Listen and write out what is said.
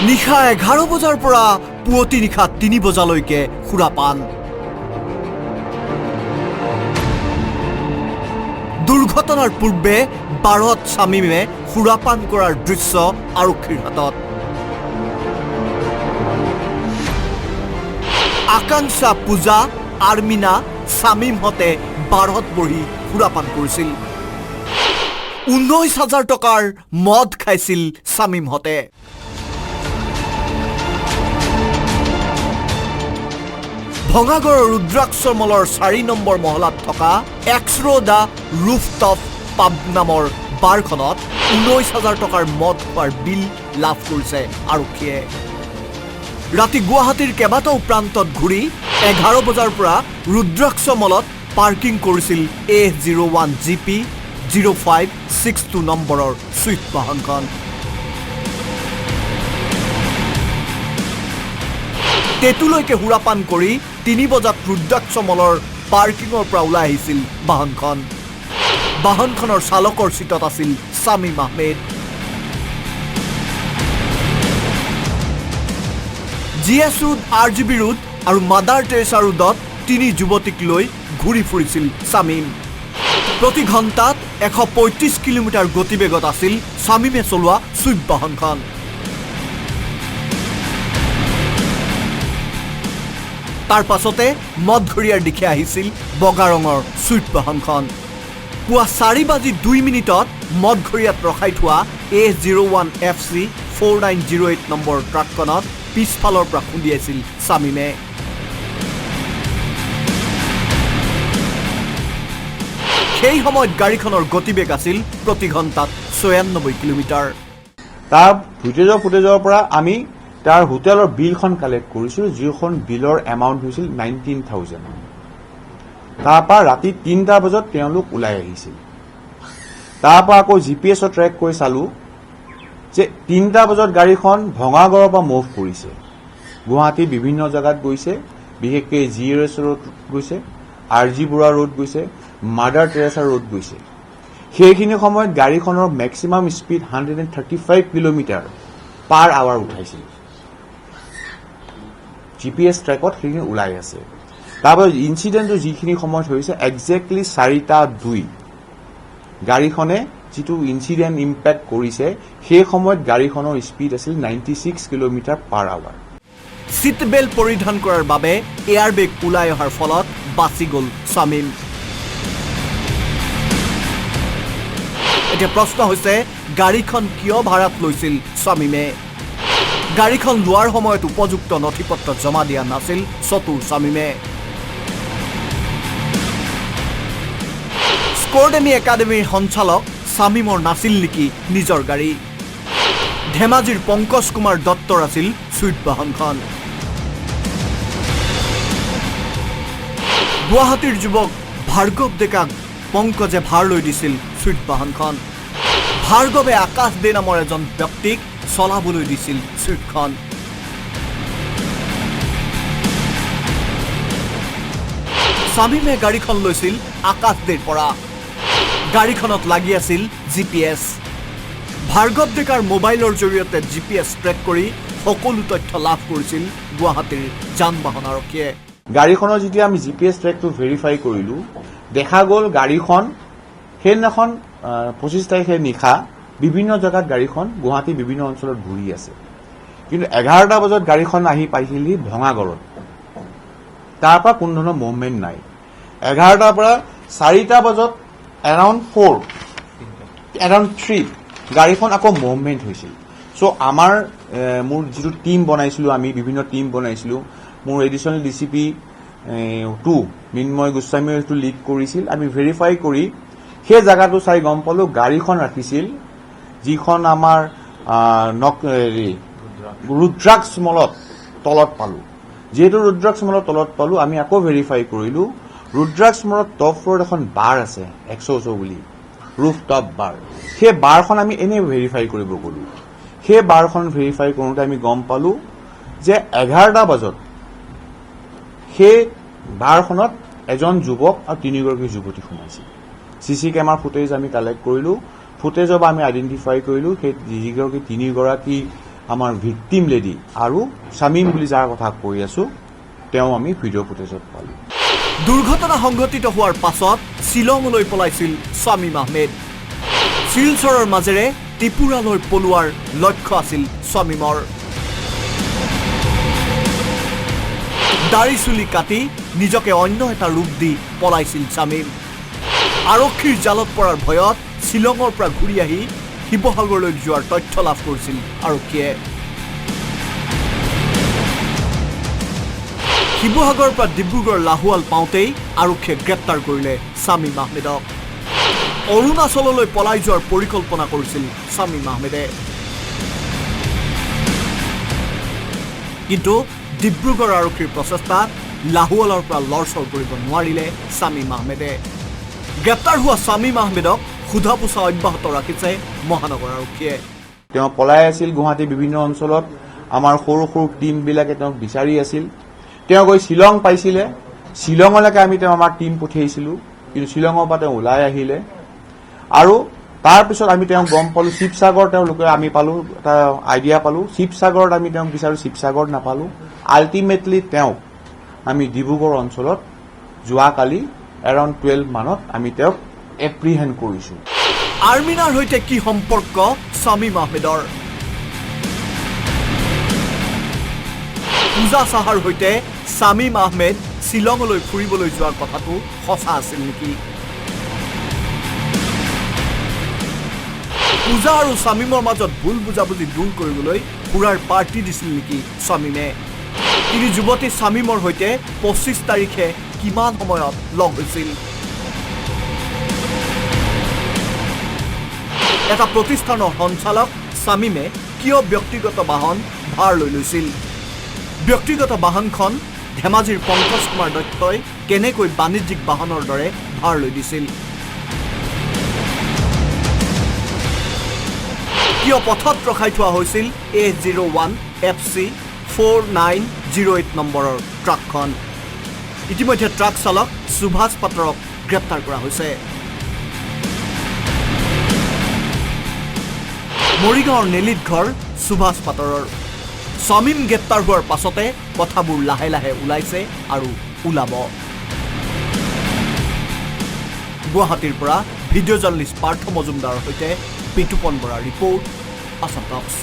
নিশা 11 বজাৰ পৰা পুৱতি নিশা 3 বজালৈকে সুৰাপান। দুৰ্ঘটনাৰ পূৰ্বে বাৰত শামীমে সুৰাপান কৰাৰ দৃশ্য আৰক্ষীৰ হাতত। আকাংক্ষা, পূজা, আৰ্মিনা, শামীমহঁতে বাৰত বহি সুৰাপান কৰিছিল। 19,000 টকাৰ মদ খাইছিল শামীমহঁতে। ভঙাগড়ৰ ৰুদ্ৰাক্ষ মলৰ 4 নম্বৰ মহলাত থকা এক্সৰো দ্য ৰুফটপ পাব নামৰ বাৰখনত 19,000 টকাৰ মদ খোৱাৰ বিল লাভ কৰিছে আৰক্ষীয়ে। ৰাতি গুৱাহাটীৰ কেইবাটাও প্ৰান্তত ঘূৰি 11 বজাৰ পৰা ৰুদ্ৰাক্ষ মলত পাৰ্কিং কৰিছিল A01 GP 0562 নম্বৰৰ ছুইফ্ট বাহনখন। তেতুলৈকে সুৰাপান কৰি 3 বজাত ৰুদ্ৰাক্ষ মলৰ পাৰ্কিঙৰ পৰা ওলাই আহিছিল বাহনখন। বাহনখনৰ চালকৰ চিটত আছিল Shamim Ahmed. GS road, RGB road আৰু মাদাৰ টেৰেছা ৰোডত 3 যুৱতীক লৈ ঘূৰি ফুৰিছিল শামীম। প্ৰতি ঘণ্টাত 135 কিলোমিটাৰ গতিবেগত আছিল শামীমে চলোৱা ছুইফ্ট বাহনখন। তাৰ পাছতে মদঘৰীয়াৰ দিশে আহিছিল বগা ৰঙৰ ছুইফ্ট বাহনখন। পুৱা 4:02 মদঘৰীয়াত ৰখাই থোৱা A01 FC 4908 নম্বৰ ট্ৰাকখনত পিছফালৰ পৰা খুন্দিয়াইছিল শামীমে। সেই সময়ত গাড়ীখনৰ গতিবেগ আছিল প্ৰতি ঘণ্টাত 96 কিলোমিটাৰ। তাৰ ফুটেজৰ পৰা আমি তাৰ হোটেলৰ বিলখন কালেক্ট কৰিছিলোঁ, যিখন বিলৰ এমাউণ্ট হৈছিল 19,000। তাৰপৰা ৰাতি 3টা বজাত তেওঁলোক ওলাই আহিছিল। তাৰপৰা আকৌ GPS ট্ৰেক কৰি চালোঁ যে 3টা বজাত গাড়ীখন ভঙাগড়ৰ পৰা মুভ কৰিছে, গুৱাহাটীৰ বিভিন্ন জেগাত গৈছে, বিশেষকৈ GRS ৰোড গৈছে, RG বৰুৱা ৰোড গৈছে, মাদাৰ টেৰেছা ৰোড গৈছে। সেইখিনি সময়ত গাড়ীখনৰ maximum speed 135 kilometre per hour উঠাইছিল। GPS ট্ৰেকত সেইখিনি ওলাই আছে। তাৰপৰা ইনচিডেণ্টটো যিখিনি সময়ত হৈছে একজেক্টলি 4:02 গাড়ীখনে যিটো ইনচিডেণ্ট ইম্পেক্ট কৰিছে সেই সময়ত গাড়ীখনৰ স্পীড আছিল 96 kilometre per hour. Seat belt পৰিধান কৰাৰ বাবে এয়াৰবেগ ওলাই অহাৰ ফলত বাচি গ'ল শামীম। এতিয়া প্ৰশ্ন হৈছে, গাড়ীখন কিয় ভাড়াত লৈছিল শামীমে? গাড়ীখন লোৱাৰ সময়ত উপযুক্ত নথি পত্ৰ জমা দিয়া নাছিল চতুৰ শামীমে। স্কৰ্ডেমী একাডেমীৰ সঞ্চালক শামীমৰ নাছিল নেকি নিজৰ গাড়ী? ধেমাজিৰ পংকজ কুমাৰ দত্তৰ আছিল ছুইফ্ট বাহনখন। গুৱাহাটীৰ যুৱক ভাৰ্গৱ ডেকাক পংকজে ভাৰ লৈ দিছিল ছুইফ্ট বাহনখন। ভাৰ্গৱে আকাশ দে নামৰ এজন ব্যক্তিক চলাবলৈ দিছিল ছুইফ্টখন। শামীমে গাড়ীখন লৈছিল আকাশ দেৰ পৰা। গাড়ীখনত লাগি আছিল GPS। ভাৰ্গৱ ডেকাৰ মোবাইলৰ জৰিয়তে GPS ট্ৰেক কৰি সকলো তথ্য লাভ কৰিছিল গুৱাহাটীৰ যান বাহন আৰক্ষীয়ে। গাড়ীখনৰ যেতিয়া আমি GPS ট্ৰেকটো ভেৰিফাই কৰিলোঁ, দেখা গ'ল গাড়ীখন সেইদিনাখন 25 তাৰিখে নিশা বিভিন্ন জেগাত গাড়ীখন গুৱাহাটীৰ বিভিন্ন অঞ্চলত ঘূৰি আছে। কিন্তু 11টা বজাত গাড়ীখন আহি পাইছিলহি ভঙাগড়ত। তাৰ পৰা কোনো ধৰণৰ মুভমেণ্ট নাই। 11টাৰ পৰা 4টা বজাত এৰাউণ্ড 3 গাড়ীখন আকৌ মুভমেণ্ট হৈছিল। চ' মোৰ যিটো টীম বনাইছিলোঁ, আমি বিভিন্ন টীম বনাইছিলোঁ, মোৰ এডিশ্যনেল DCP 2 মিন্ময় গোস্বামীয়ে সেইটো লিড কৰিছিল। আমি ভেৰিফাই কৰি সেই জেগাটো চাই গম পালোঁ গাড়ীখন ৰাখিছিল যিখন আমাৰ ৰুদ্ৰাক্ষ মলত তলত পালোঁ। যিহেতু ৰুদ্ৰাক্ষ মলত তলত পালোঁ, আমি আকৌ ভেৰিফাই কৰিলোঁ ৰুদ্ৰাক্ষ মলত টপ ফ্ল'ৰত এখন বাৰ আছে 100 বুলি, ৰুফ টপ বাৰ। সেই বাৰখন আমি এনেই ভেৰিফাই কৰিব গ'লোঁ। সেই বাৰখন ভেৰিফাই কৰোঁতে আমি গম পালোঁ যে 11টা বজাত সেই বাৰখনত এজন যুৱক আৰু 3গৰাকী যুৱতী সোমাইছিল। CC কেমেৰাৰ ফুটেজ আমি কালেক্ট কৰিলোঁ। ফুটেজৰ পৰা আমি আইডেণ্টিফাই কৰিলোঁ সেই যিগৰাকী 3গৰাকী আমাৰ ভিক্টিম লেডি আৰু শামীম বুলি যাৰ কথা কৈ আছো তেওঁ আমি ভিডিঅ' ফুটেজত পালোঁ। দুৰ্ঘটনা সংঘটিত হোৱাৰ পাছত শ্বিলঙলৈ পলাইছিল শামীম আহমেদ। শিলচৰৰ মাজেৰে ত্ৰিপুৰালৈ পলোৱাৰ লক্ষ্য আছিল শামীমৰ। দাড়ি চুলি কাটি নিজকে অন্য এটা ৰূপ দি পলাইছিল শামীম। আৰক্ষীৰ জালত পৰাৰ ভয়ত শ্বিলঙৰ পৰা ঘূৰি আহি শিৱসাগৰলৈ যোৱাৰ তথ্য লাভ কৰিছিল আৰক্ষীয়ে। শিৱসাগৰৰ পৰা ডিব্ৰুগড় লাহোৱাল পাওঁতেই আৰক্ষীয়ে গ্ৰেপ্তাৰ কৰিলে শামীম আহমেদক। অৰুণাচললৈ পলাই যোৱাৰ পৰিকল্পনা কৰিছিল শামীম আহমেদে। কিন্তু ডিব্ৰুগড় আৰক্ষীৰ প্ৰচেষ্টাত লাহোৱালৰ পৰা লৰচৰ কৰিব নোৱাৰিলে শামীম আহমেদে। গ্ৰেপ্তাৰ হোৱা শামীম আহমেদক সোধা পোছা অব্যাহত ৰাখিছে মহানগৰ আৰক্ষীয়ে। তেওঁ পলাই আছিল গুৱাহাটীৰ বিভিন্ন অঞ্চলত। আমাৰ সৰু সৰু টীমবিলাকে তেওঁক বিচাৰি আছিল। তেওঁ গৈ শ্বিলং পাইছিলে। শ্বিলঙলৈকে আমি আমাৰ টীম পঠিয়াইছিলোঁ, কিন্তু শ্বিলঙৰ পৰা তেওঁ ওলাই আহিলে। আৰু তাৰপিছত আমি তেওঁক গম পালোঁ শিৱসাগৰ তেওঁলোকে আমি পালোঁ, এটা আইডিয়া পালোঁ। শিৱসাগৰত আমি তেওঁক বিচাৰোঁ, শিৱসাগৰত নাপালোঁ। আল্টিমেটলি তেওঁক আমি ডিব্ৰুগড় অঞ্চলত যোৱাকালি এৰাউণ্ড 12 মানত আমি তেওঁক এপ্ৰিহেণ্ড কৰিছোঁ। আৰ্মিনাৰ সৈতে কি সম্পৰ্ক শামীম আহমেদৰ? পূজা চাহাৰ সৈতে শামীম আহমেদ শ্বিলঙলৈ ফুৰিবলৈ যোৱাৰ কথাটো সঁচা আছিল নেকি? পূজা আৰু শামীমৰ মাজত ভুল বুজাবুজি দূৰ কৰিবলৈ ফুৰাৰ পাৰ্টি দিছিল নেকি শামীমে? তিনি যুৱতী শামীমৰ সৈতে 25 তাৰিখে কিমান সময়ত লগ হৈছিল? এটা প্ৰতিষ্ঠানৰ সঞ্চালক শামীমে কিয় ব্যক্তিগত বাহন ভাড় লৈ লৈছিল? ব্যক্তিগত বাহনখন ধেমাজিৰ পংকজ কুমাৰ দত্তই কেনেকৈ বাণিজ্যিক বাহনৰ দৰে ভাড় লৈ দিছিল? কিয় পথত ৰখাই থোৱা হৈছিল A01 FC 4908 নম্বৰৰ ট্ৰাকখন? ইতিমধ্যে ট্ৰাক চালক সুভাষ পাত্ৰক গ্ৰেপ্তাৰ কৰা হৈছে। মৰিগাঁৱৰ নেলিত ঘৰ সুভাষ পাত্ৰৰ। শামীম গ্ৰেপ্তাৰ হোৱাৰ পাছতে কথাবোৰ লাহে লাহে ওলাইছে আৰু ওলাব। গুৱাহাটীৰ পৰা ভিডিঅ' জাৰ্নেলিষ্ট পাৰ্থ মজুমদাৰৰ সৈতে বিতুপন বৰাৰ ৰিপৰ্ট, আছাম টক্স।